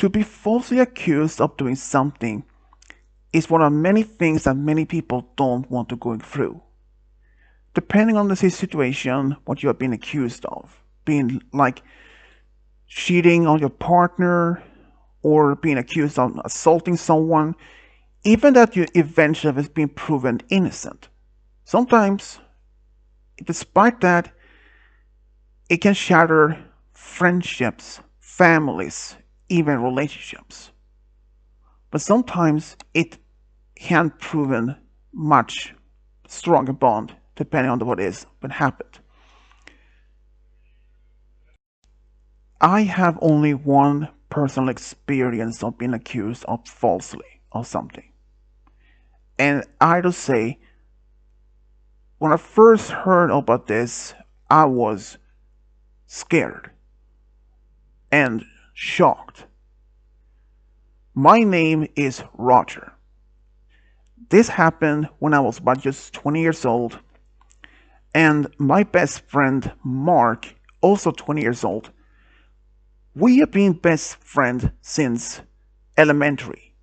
To be falsely accused of doing something is one of many things that many people don't want to go through. Depending on the situation, what you have been accused of, being like cheating on your partner, or being accused of assaulting someone, even that you eventually have been proven innocent. Sometimes, despite that, it can shatter friendships, families, even relationships. But sometimes it can proven much stronger bond depending on what is what happened. I have only one personal experience of being accused of falsely of something. And I have to say, when I first heard about this, I was scared and shocked. My name is Roger. This happened when I was about just 20 years old, and my best friend Mark, also 20 years old, we have been best friends since elementary.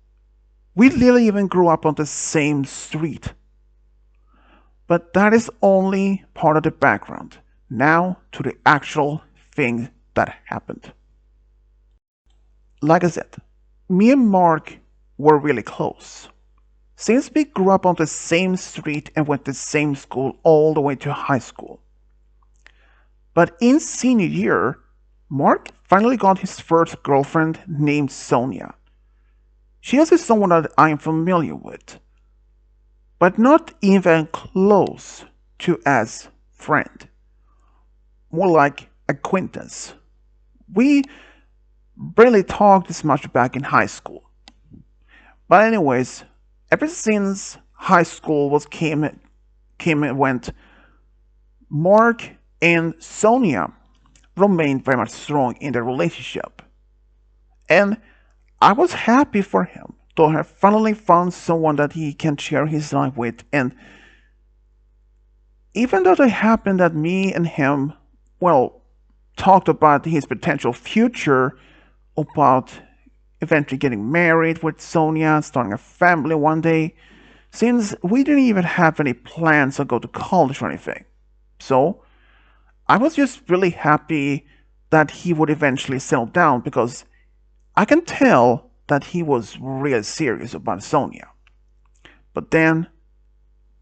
We literally even grew up on the same street. But that is only part of the background. Now to the actual thing that happened. Like I said, me and Mark were really close. Since we grew up on the same street and went to the same school all the way to high school. But in senior year, Mark finally got his first girlfriend named Sonia. She is someone that I am familiar with, but not even close to as friend. More like acquaintance. We barely talked as much back in high school. But anyways, ever since high school was came and went, Mark and Sonia remained very much strong in their relationship. And I was happy for him to have finally found someone that he can share his life with. And even though it happened that me and him, well, talked about his potential future, about eventually getting married with Sonia, starting a family one day, since we didn't even have any plans to go to college or anything. So I was just really happy that he would eventually settle down because I can tell that he was really serious about Sonia. But then,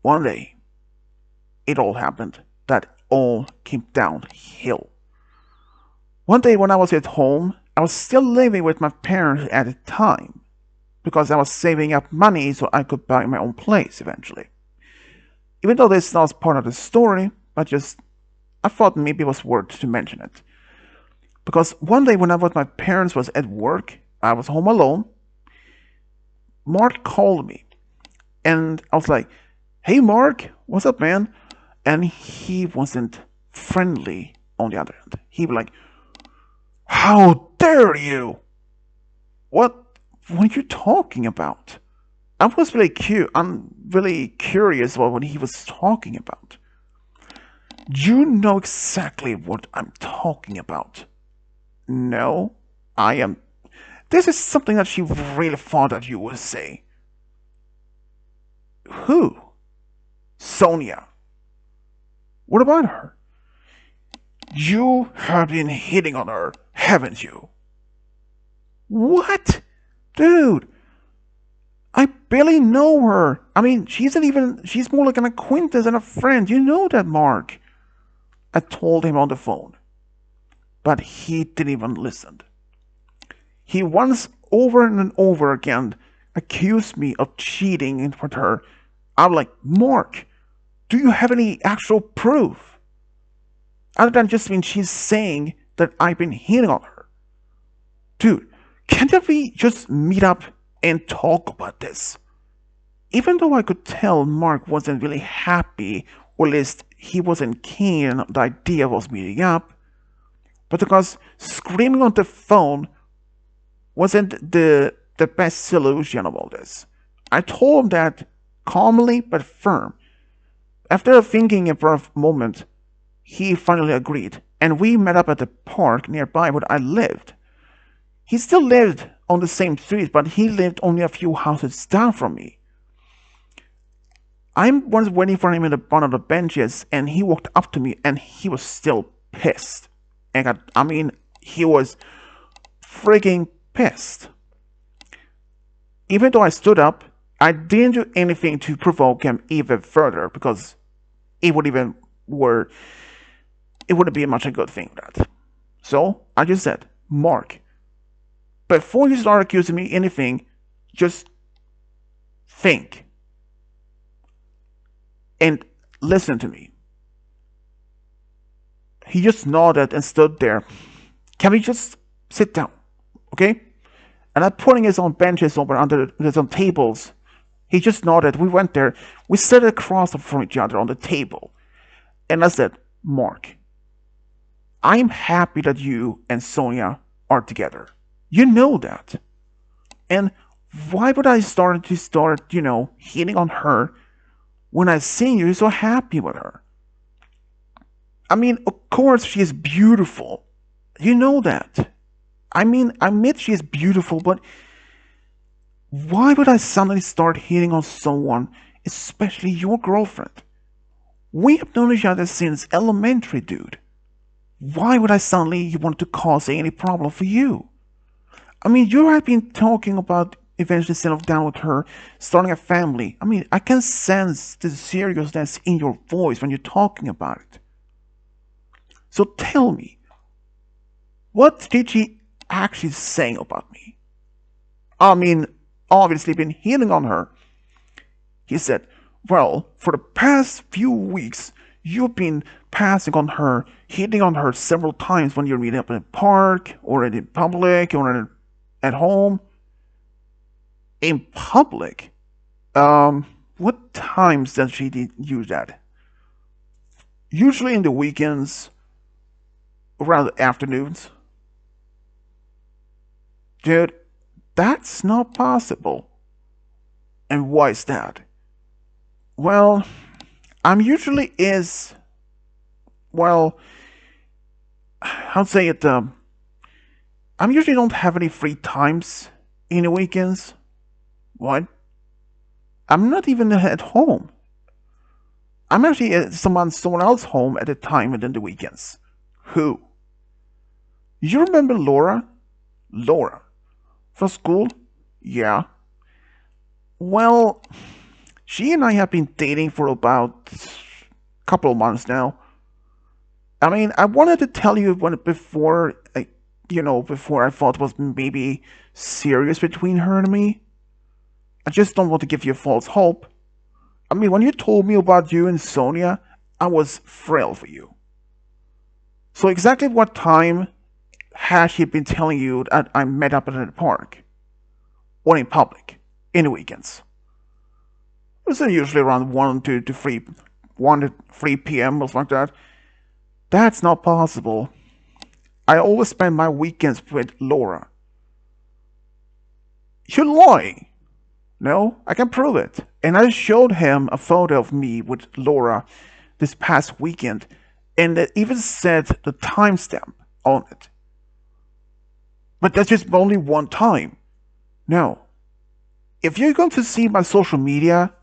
one day, it all happened. That all came downhill. One day when I was at home, I was still living with my parents at the time because I was saving up money so I could buy my own place eventually. Even though this is not part of the story, but just I thought maybe it was worth to mention it. Because one day when I was my parents was at work, I was home alone. Mark called me, and I was like, "Hey, Mark, what's up, man?" And he wasn't friendly. On the other hand, he was like, "How dare you? What are you talking about?" I was really I'm really curious about what he was talking about. You know exactly what I'm talking about. No, I am. This is something that she really thought that you would say. Who? Sonia. What about her? You have been hitting on her, haven't you? What? Dude, I barely know her. I mean, she's more like an acquaintance and a friend. You know that, Mark. I told him on the phone. But he didn't even listen. He once over and over again accused me of cheating with her. I'm like, Mark, do you have any actual proof? Other than just when she's saying that I've been hitting on her. Dude, can't we just meet up and talk about this? Even though I could tell Mark wasn't really happy, or at least he wasn't keen on the idea of us meeting up, but because screaming on the phone wasn't the best solution of all this. I told him that calmly but firm. After thinking for a moment, he finally agreed, and we met up at the park nearby where I lived. He still lived on the same street, but he lived only a few houses down from me. I was waiting for him at one of the benches, and he walked up to me, and he was still pissed. And I mean, he was freaking pissed. Even though I stood up, I didn't do anything to provoke him even further because it would even were it wouldn't be much a good thing that. So I just said, Mark, before you start accusing me anything, just think and listen to me. He just nodded and stood there. Can we just sit down, okay? And I'm putting us on benches over under some tables. He just nodded. We went there. We sat across from each other on the table. And I said, Mark, I'm happy that you and Sonia are together. You know that. And why would I start, hitting on her when I see you so happy with her? I mean, of course she is beautiful. You know that. I mean, I admit she is beautiful, but why would I suddenly start hitting on someone, especially your girlfriend? We have known each other since elementary, dude. Why would I suddenly want to cause any problem for you? I mean, you have been talking about eventually settling down with her, starting a family. I mean, I can sense the seriousness in your voice when you're talking about it. So tell me, what did he actually say about me? I mean, obviously been hitting on her. He said, well, for the past few weeks, you've been passing on her, hitting on her several times when you're meeting up in a park, or in public, or at home. In public? What times does she use that? Usually in the weekends, around the afternoons. Dude, that's not possible. And why is that? Well, I'm usually is, well, I'll say it, I'm usually don't have any free times in the weekends. What? I'm not even at home. I'm actually at someone else's home at a time within the weekends. Who? You remember Laura? Laura. From school? Yeah. Well, she and I have been dating for about a couple of months now. I mean, I wanted to tell you before I thought it was maybe serious between her and me. I just don't want to give you false hope. I mean, when you told me about you and Sonia, I was thrilled for you. So exactly what time has she been telling you that I met up at the park? Or in public? In the weekends? It's usually around 1 to 3, 1 to 3 p.m. or something like that. That's not possible. I always spend my weekends with Laura. You're lying. No, I can prove it. And I showed him a photo of me with Laura this past weekend, and it even said the timestamp on it. But that's just only one time. No. If you're going to see my social media,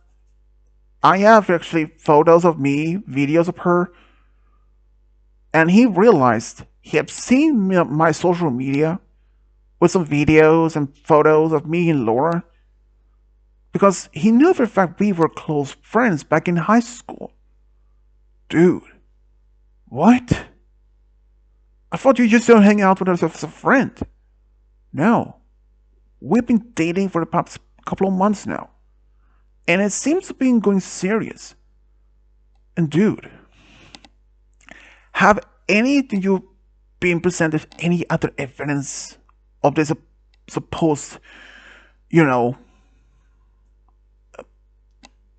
I have actually photos of me, videos of her, and he realized he had seen my social media with some videos and photos of me and Laura, because he knew for a fact we were close friends back in high school. Dude, what? I thought you just don't hang out with us as a friend. No. We've been dating for the past couple of months now. And it seems to be going serious. And dude, have any of you been presented any other evidence of this supposed,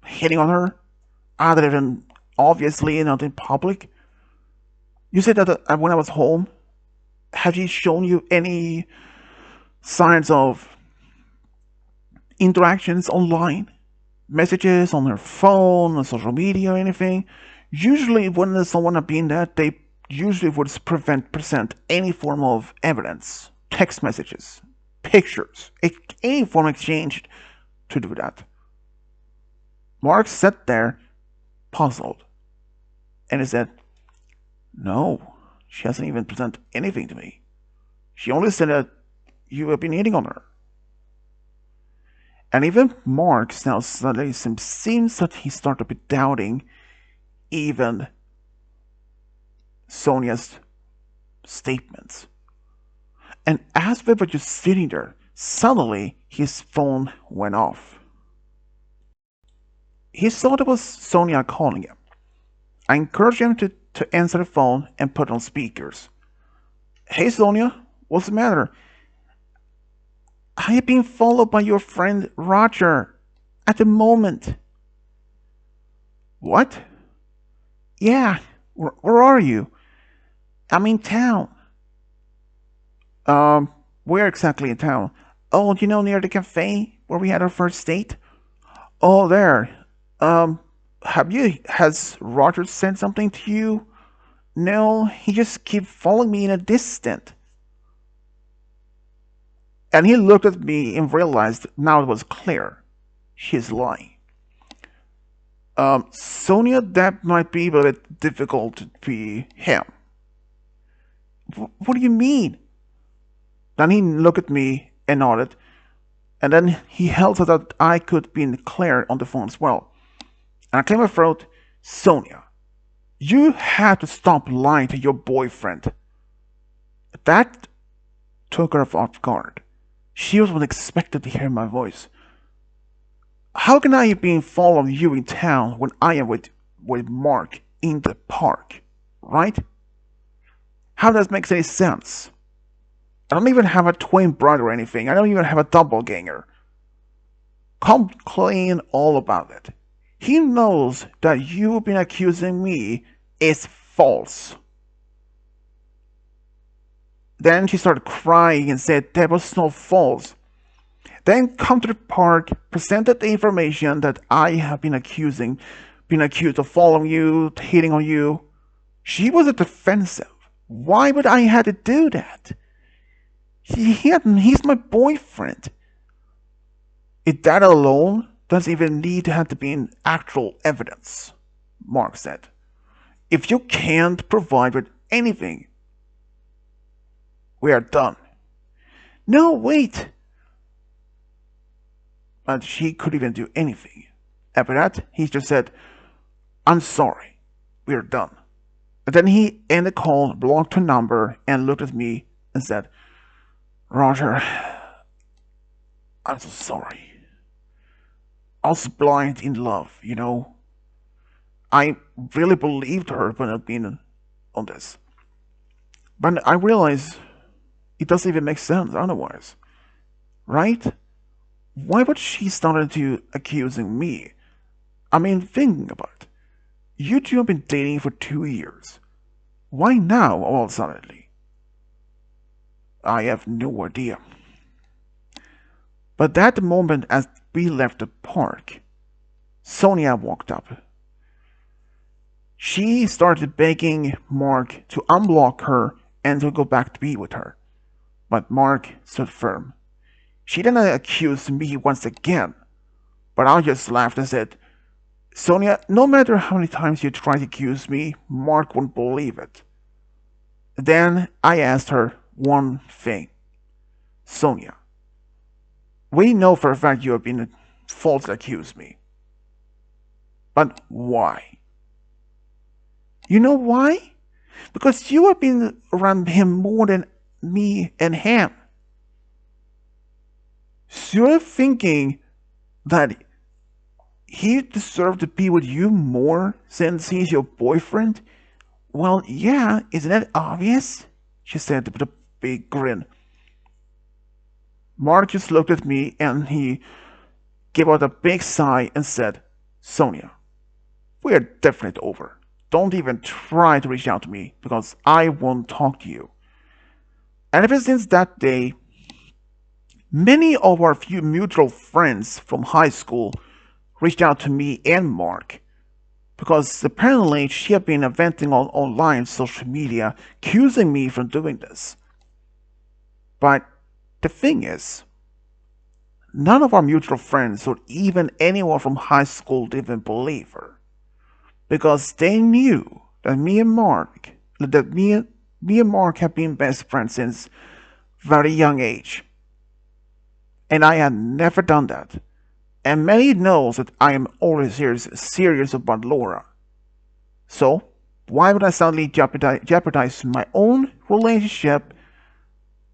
hitting on her, other than obviously not in public? You said that when I was home, have she shown you any signs of interactions online? Messages on her phone, on social media, or anything? Usually when someone has been that, they usually would present any form of evidence text messages, pictures, any form exchanged to do that. Mark sat there, puzzled, and he said, "No, she hasn't even presented anything to me. She only said that you have been hitting on her." And even Mark now suddenly seems that he started to be doubting even Sonia's statements. And as we were just sitting there, suddenly his phone went off. He thought it was Sonia calling him. I encouraged him to answer the phone and put on speakers. "Hey Sonia, what's the matter?" "I have been followed by your friend Roger at the moment." "What?" "Yeah, where are you?" "I'm in town." Um, where exactly in town?" "Oh, you know, near the cafe where we had our first date?" "Oh, there. Um, has Roger said something to you?" "No, he just keeps following me in a distance." And he looked at me and realized now it was clear. She's lying. Sonia, that might be a bit difficult to be him." "What do you mean?" Then he looked at me and nodded, and then he held so that I could be clear on the phone as well. And I cleared my throat. "Sonia, you have to stop lying to your boyfriend." That took her off guard. She wasn't expected to hear my voice. "How can I be following you in town when I am with Mark in the park, right? How does that make any sense? I don't even have a twin brother or anything. I don't even have a doppelganger. Come clean all about it. He knows that you've been accusing me is false." Then she started crying and said there was no false. Then come to the park, presented the information that I have been accused of following you, hitting on you. She was defensive. Why would I have to do that? He's my boyfriend. If that alone doesn't even need to have to be in actual evidence, Mark said. If you can't provide with anything, we are done. "No, wait." But she couldn't even do anything. After that, he just said, "I'm sorry, we're done." And then he ended the call, blocked her number, and looked at me and said, "Roger, I'm so sorry. I was blind in love, you know. I really believed her when I've been on this. But I realize it doesn't even make sense otherwise, right? Why would she start to accusing me? I mean, thinking about it. You two have been dating for 2 years. Why now, all of a sudden? I have no idea." But at the moment as we left the park, Sonia walked up. She started begging Mark to unblock her and to go back to be with her. But Mark stood firm. She then accused me once again, but I just laughed and said, "Sonia, no matter how many times you try to accuse me, Mark won't believe it." Then I asked her one thing. "Sonia, we know for a fact you have been falsely accused me. But why?" "You know why? Because you have been around him more than me and him. So you're thinking that he deserved to be with you more since he's your boyfriend? Well, yeah, isn't that obvious?" she said with a big grin. Mark just looked at me and he gave out a big sigh and said, "Sonia, we are definitely over. Don't even try to reach out to me because I won't talk to you." And ever since that day, many of our few mutual friends from high school reached out to me and Mark because apparently she had been venting on online social media, accusing me from doing this. But the thing is, none of our mutual friends or even anyone from high school even believe her. Because they knew that me and Mark have been best friends since very young age. And I had never done that. And Mary knows that I am always serious about Laura. So, why would I suddenly jeopardize my own relationship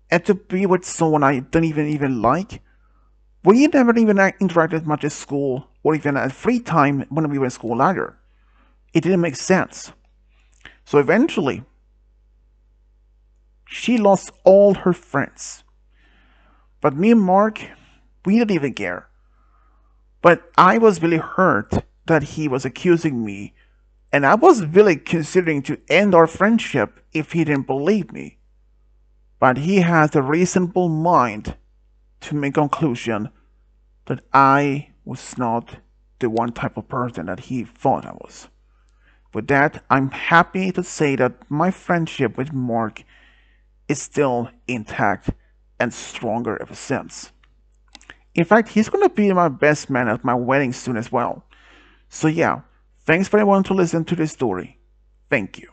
and to be with someone I don't even like? We never even interacted much at school or even at free time when we were in school either. It didn't make sense. So eventually, she lost all her friends. But me and Mark, we didn't even care. But I was really hurt that he was accusing me, and I was really considering to end our friendship if he didn't believe me. But he has a reasonable mind to make a conclusion that I was not the one type of person that he thought I was. With that, I'm happy to say that my friendship with Mark is still intact and stronger ever since. In fact, he's gonna be my best man at my wedding soon as well. So yeah, thanks for everyone to listen to this story. Thank you.